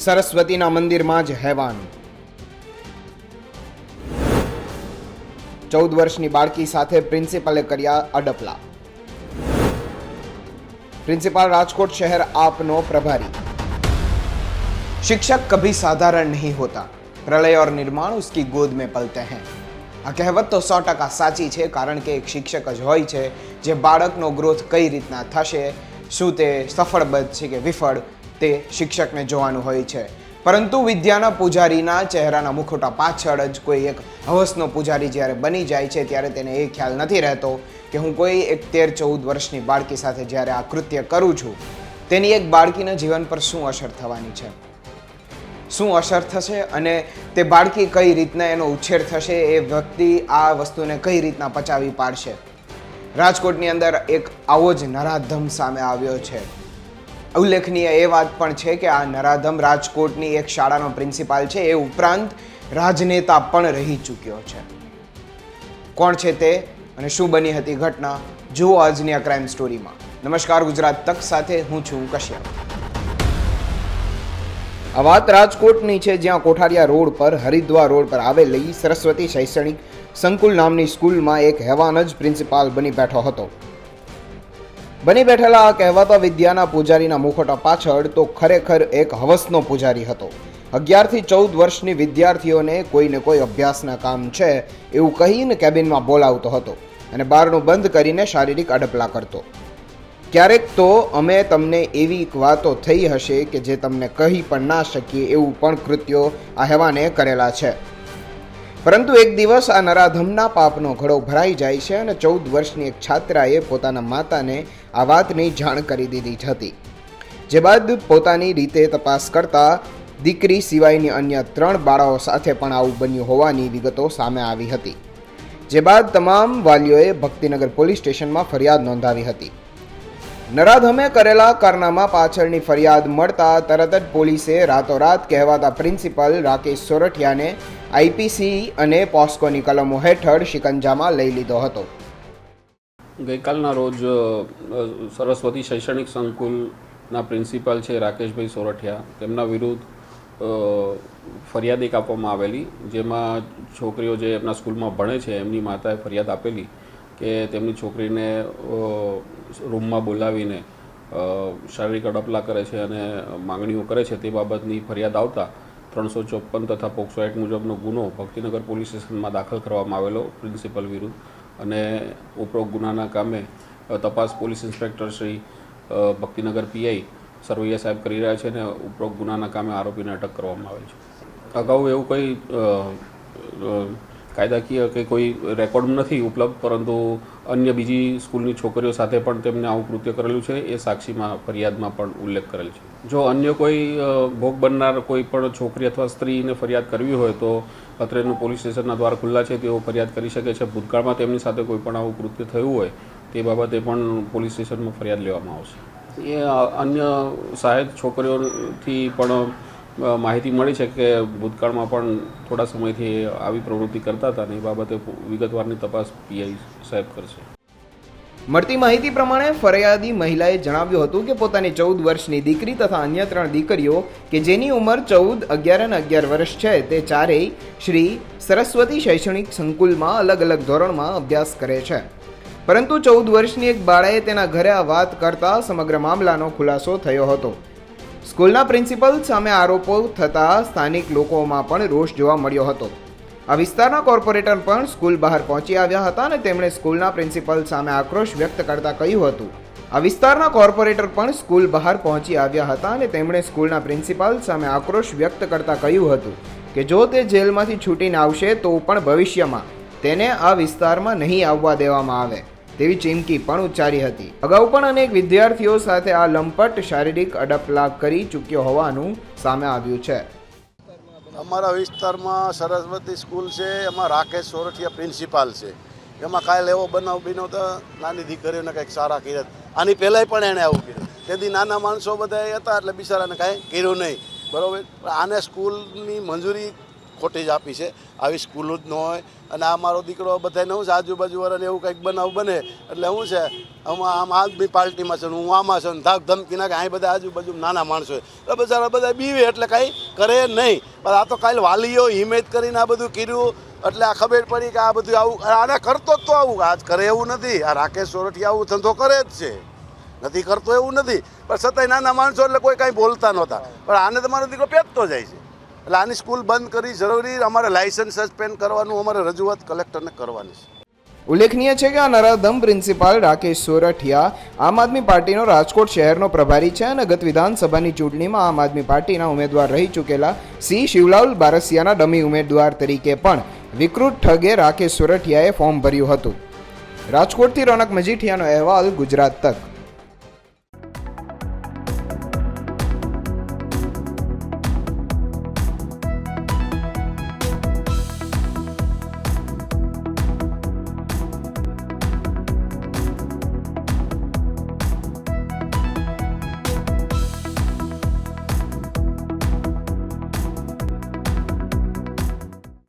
સરસ્વતીના મંદિરમાં જ હેવાન। 14 વર્ષની બાળકી સાથે પ્રિન્સિપાલે કર્યા અડપલા। પ્રિન્સિપાલ રાજકોટ શહેર આપનો પ્રભારી। शिक्षक कभी साधारण नहीं होता, प्रलय और निर्माण उसकी गोद में पलते हैं। આ કહેવત તો 100% સાચી છે, કારણ કે એક શિક્ષક જ હોય છે જે બાળકનો ગ્રોથ કઈ રીતના થશે, શું તે સફળ બનશે કે વિફળ, તે શિક્ષકને જોવાનું હોય છે। પરંતુ વિદ્યાના પૂજારીના ચહેરાના મુખોટા પાછળ જ કોઈ એક હવસનો પૂજારી જ્યારે બની જાય છે ત્યારે તેને એ ખ્યાલ નથી રહેતો કે હું કોઈ એક 13-14 વર્ષની બાળકી સાથે જ્યારે આ કૃત્ય કરું છું તેની એક બાળકીના જીવન પર શું અસર થવાની છે, શું અસર થશે અને તે બાળકી કઈ રીતના એનો ઉછેર થશે, એ વ્યક્તિ આ વસ્તુને કઈ રીતના પચાવી પાડશે। રાજકોટની અંદર એક આવો જ નરાધમ સામે આવ્યો છે। ઉલ્લેખનીય એ વાત પણ છે કે આ નરાધમ રાજકોટની એક શાળાનો પ્રિન્સિપાલ છે, એ ઉપરાંત રાજનેતા પણ રહી ચૂક્યો છે। કોણ છે તે અને શું બની હતી ઘટના, જુઓ આજની આ ક્રાઇમ સ્ટોરીમાં। નમસ્કાર, ગુજરાત તક સાથે હું છું કશ્યપ। આ વાત રાજકોટની છે, જ્યાં કોઠારિયા રોડ પર હરિદ્વાર રોડ પર આવેલી સરસ્વતી શૈક્ષણિક સંકુલ નામની સ્કૂલમાં એક હેવાન જ પ્રિન્સિપાલ બની બેઠો હતો। બની બેઠેલા આ કહેવાતા વિદ્યાના પૂજારીના મુખોટા પાછળ તો ખરેખર એક હવસનો પૂજારી હતો। 11 થી 14 વર્ષની વિદ્યાર્થીઓને કોઈને કોઈ અભ્યાસના કામ છે એવું કહીને કેબિનમાં બોલાવતો હતો અને બારણું બંધ કરીને શારીરિક અડપલા કરતો। ક્યારેક તો અમે તમને એવી વાતો થઈ હશે કે જે તમને કહી પણ ના શકીએ એવું પણ કૃત્યો આ હેવાને કરેલા છે। પરંતુ એક દિવસ આ નરાધમના પાપનો ઘડો ભરાઈ જાય છે અને 14 વર્ષની એક છાત્રાએ પોતાના માતાને આ વાતની જાણ કરી દીધી હતી, જે બાદ પોતાની રીતે તપાસ કરતા દીકરી સિવાયની અન્ય 3 બાળાઓ સાથે પણ આવું બન્યું હોવાની વિગતો સામે આવી હતી, જે બાદ તમામ વાલીઓએ ભક્તિનગર પોલીસ સ્ટેશનમાં ફરિયાદ નોંધાવી હતી। નરાધમે કરેલા કારનામા પાછળની ફરિયાદ મળતા તરત જ પોલીસે રાતોરાત કહેવાતા પ્રિન્સિપલ રાકેશ સોરઠિયાને આઈપીસી અને પોસ્કોની કલમો હેઠળ શિકંજામાં લઈ લીધો હતો। ગઈકાલના રોજ સરસ્વતી શૈક્ષણિક સંકુલના પ્રિન્સિપાલ છે રાકેશભાઈ સોરઠિયા, તેમના વિરુદ્ધ ફરિયાદ એક આપવામાં આવેલી, જેમાં છોકરીઓ જે એમના સ્કૂલમાં ભણે છે એમની માતાએ ફરિયાદ આપેલી કે તેમની છોકરીને રૂમમાં બોલાવીને શારીરિક અડપલા કરે છે અને માંગણીઓ કરે છે, તે બાબતની ફરિયાદ આવતા 354 તથા પોક્સો એક્ટ મુજબનો ગુનો ભક્તિનગર પોલીસ સ્ટેશનમાં દાખલ કરવામાં આવેલો પ્રિન્સિપલ વિરુદ્ધ, અને ઉપરોક્ત ગુનાના કામે તપાસ police inspector Shri Bhaktinagar PI Sarvaiya સાહેબ કરી રહ્યા છે અને ઉપરોક્ત ગુનાના કામે આરોપીને અટક કરવામાં આવેલ છે। અગાઉ એવું કંઈ કાયદાકીય કે કોઈ રેકોર્ડ નથી ઉપલબ્ધ, પરંતુ અન્ય બીજી સ્કૂલની છોકરીઓ સાથે પણ તેમને આવું કૃત્ય કરેલું છે એ સાક્ષીમાં ફરિયાદમાં પણ ઉલ્લેખ કરેલ છે। જો અન્ય કોઈ ભોગ બનનાર કોઈ પણ છોકરી અથવા સ્ત્રીને ફરિયાદ કરવી હોય તો અત્રેનું પોલીસ સ્ટેશનના દ્વાર ખુલ્લા છે, તેઓ ફરિયાદ કરી શકે છે। ભૂતકાળમાં તેમની સાથે કોઈ પણ આવું કૃત્ય થયું હોય તે બાબતે પણ પોલીસ સ્ટેશનમાં ફરિયાદ લેવામાં આવશે। એ અન્ય સહાયક છોકરીઓથી પણ માહિતી મળી છે કે ભૂતકાળમાં પણ થોડા સમયથી આવી પ્રવૃત્તિ કરતા હતા અને એ બાબતે વિગતવારની તપાસ પીઆઈ સાહેબ કરશે। મળતી માહિતી પ્રમાણે ફરિયાદી મહિલાએ જણાવ્યું હતું કે પોતાની 14 વર્ષની દીકરી તથા અન્ય 3 દીકરીઓ કે જેની ઉંમર 14, 11 અને 11 વર્ષ છે, તે ચારેય શ્રી સરસ્વતી શૈક્ષણિક સંકુલમાં અલગ અલગ ધોરણમાં અભ્યાસ કરે છે। પરંતુ 14 વર્ષની એક બાળાએ તેના ઘરે આ વાત કરતા સમગ્ર મામલાનો ખુલાસો થયો હતો। સ્કૂલના પ્રિન્સિપલ સામે આરોપો થતાં સ્થાનિક લોકોમાં પણ રોષ જોવા મળ્યો હતો। આ વિસ્તારના કોર્પોરેટર પણ સ્કૂલ બહાર પહોંચી આવ્યા હતા અને તેમણે સ્કૂલના પ્રિન્સિપલ સામે આક્રોશ વ્યક્ત કરતા કહ્યું હતું આ વિસ્તારના કોર્પોરેટર પણ સ્કૂલ બહાર પહોંચી આવ્યા હતા અને તેમણે સ્કૂલના પ્રિન્સિપલ સામે આક્રોશ વ્યક્ત કરતા કહ્યું હતું કે જો તે જેલમાંથી છૂટીને આવશે તો પણ ભવિષ્યમાં તેને આ વિસ્તારમાં નહીં આવવા દેવામાં આવે તેવી ચીમકી પણ ઉચ્ચારી હતી। અગાઉ પણ અનેક વિદ્યાર્થીઓ સાથે આ લંપટ શારીરિક અડપલા કરી ચૂક્યો હોવાનું સામે આવ્યું છે। અમારા વિસ્તારમાં સરસ્વતી સ્કૂલ છે, એમાં રાકેશ સોરઠિયા પ્રિન્સિપાલ છે। એમાં કાલે એવો બનાવ બન્યો તો નાની દીકરીઓને કંઈક સારા કર્યા, આની પહેલાંય પણ એણે આવું કર્યું। તેથી નાના માણસો બધા હતા એટલે બિચારાને કાંઈ કર્યું નહીં, બરાબર। આને સ્કૂલની મંજૂરી ખોટી જ આપી છે. આવી સ્કૂલો જ ન હોય. અને આ મારો દીકરો બધાને શું છે આજુબાજુવાળાને એવું કંઈક બનાવ બને એટલે શું છે આમ આદમી પાર્ટીમાં છે હું આમાં છે ને ધાક ધમકી નાખે અહીં બધા આજુબાજુ નાના માણસો એટલે બચારા બધા બીવે એટલે કાંઈ કરે નહીં. પણ આ તો કાલે વાલીઓ હિંમત કરીને આ બધું કર્યું એટલે આ ખબર પડી કે આ બધું આવું આને કરતો જ તો આવું આજ કરે એવું નથી. આ રાકેશ સોરઠિયા આવું ધંધો કરે જ છે, નથી કરતો એવું નથી. પણ છતાંય નાના માણસો એટલે કોઈ કાંઈ બોલતા નહોતા. પણ આને તમારો દીકરો પેટતો જાય છે એટલે આની સ્કૂલ બંધ કરી જરૂરી. અમારે લાયસન્સ સસ્પેન્ડ કરવાનું અમારે રજૂઆત કલેક્ટરને કરવાની છે. ઉલ્લેખનીય છે કે આ નરાધમ પ્રિન્સિપાલ રાકેશ સોરઠિયા આમ આદમી પાર્ટીનો રાજકોટ શહેરનો પ્રભારી છે અને ગત વિધાનસભાની ચૂંટણીમાં આમ આદમી પાર્ટીના ઉમેદવાર રહી ચૂકેલા સી શિવલાલ બારસિયાના ડમી ઉમેદવાર તરીકે પણ વિકૃત ઠગે રાકેશ સોરઠિયાએ ફોર્મ ભર્યું હતું. રાજકોટથી રોનક મજીઠિયાનો અહેવાલ, ગુજરાત તક.